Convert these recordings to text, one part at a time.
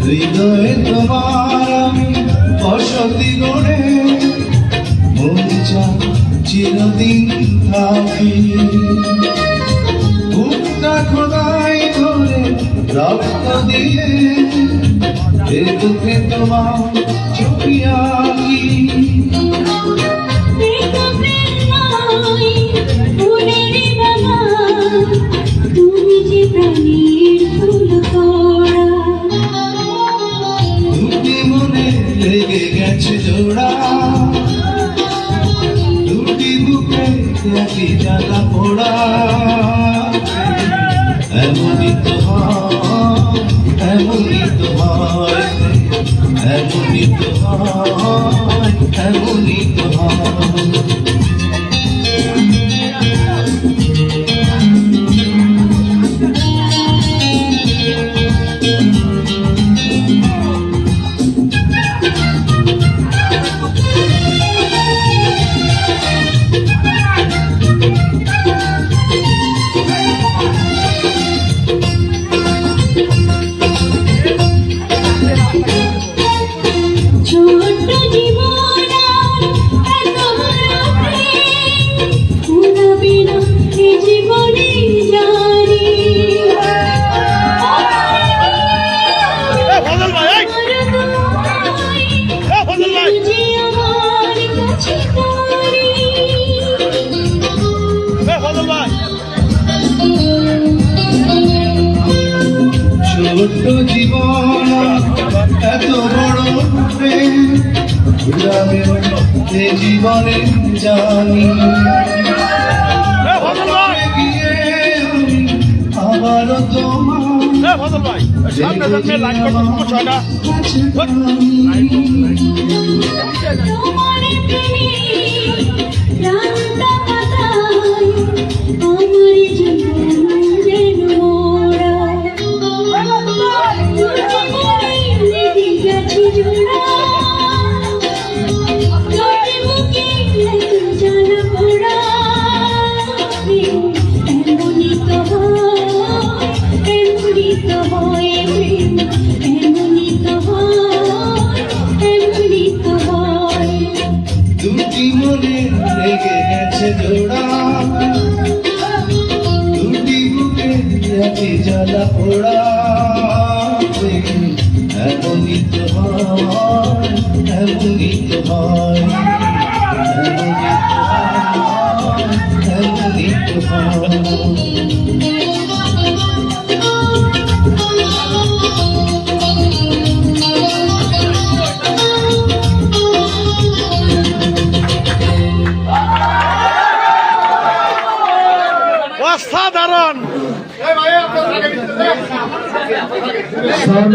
হৃদয়ে তোমার আমি বসতি গড়ে মন চাই চিরদিন থাকি বুকটা খোদাই ধরে রক্ত দিয়ে এ দুঃখে তোমার ছবি আঁকি তুমি যে প্রাণীর ফুল করা দুটি মনে লেগে গেছে জোড়া দুটি বুকে একই জ্বালা পোড়া এমনই তো হয় এমনই তো হয় এমনই তো হয় এমনই তো হয় ছোট্ট জীবন এত বড় প্রেম যে জীবনে জানি গিয়ে আবার তোমার দুটি মনে লেগে গেছে জোড়া দুটি বুকে একই জ্বালা পোড়া এমনই তো হয় এমনই তো হয় এমনই তো হয় অসাধারণ সাউন্ড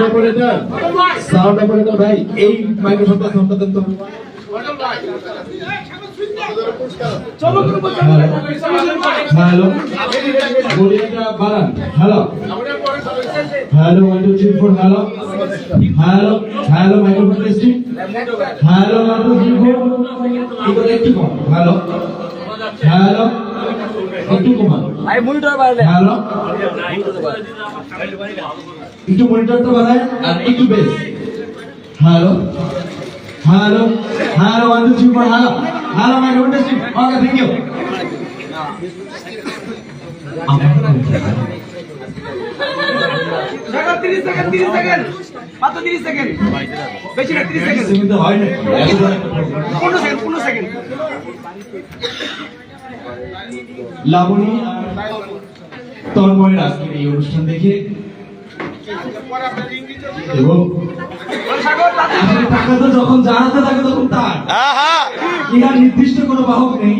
অপারেটর ভাই এই মাইক্রোফোনটা সাউন্ডটা দেন তো হ্যালো বলিটা বাড়ান hello hello 1 2 3 4 hello hello hello microphone testing hello 1 2 3 4 এগুলো একটু কম হ্যালো হ্যালো একটু কমান ভাই মনিটর বাড়ালে হ্যালো একটু মনিটরটা বাড়ায় আর একটু bass hello hello hello 1 2 3 4 hello hello microphone testing okay thank you আমার 30 সেকেন্ড মাত্র 30 সেকেন্ড বেশি না 30 সেকেন্ড কিন্তু হয় না 15 সেকেন্ড লাবণী আর তন্ময়ের আজকের এই অনুষ্ঠান দেখে এবং আসলে টাকা তো যখন যার হাতে থাকে তখন তার ইহার নির্দিষ্ট কোনো বাহক নেই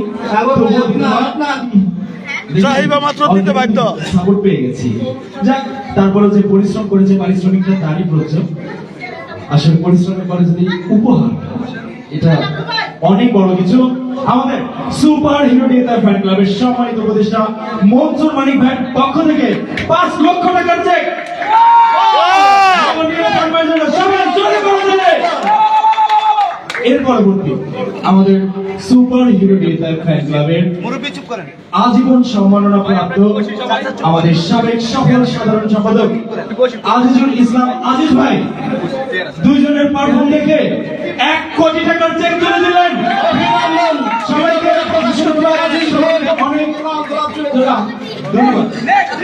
চাহিদা মাত্র দিতে বাধ্য। সাপোর্ট পেয়ে গেছি। যাক, তারপরে যে পরিশ্রম করেছে পারিশ্রমিকটা তারই প্রয়োজন। আসলে পরিশ্রমের পরে যদি উপহার, এটা অনেক বড় কিছু। আমাদের সুপার হিরো থিয়েটার ফ্যান ক্লাবের সম্মানিত উপদেষ্টা মনসুর মানিক ভাইয়ের পক্ষ থেকে 5 লক্ষ টাকার চেক এর পরবর্তী আমাদের সুপার হিরো থিয়েটার ফ্যান ক্লাবের আজীবন সম্মাননা প্রাপ্ত আমাদের সাবেক সফল সাধারণ সম্পাদক আজিজুল ইসলাম আজিজ ভাই দুইজনের পারফর্ম দেখে 1 কোটি টাকার চেক তুলে দিলেন। সবাইকে অনেক ধন্যবাদ। নেক্সট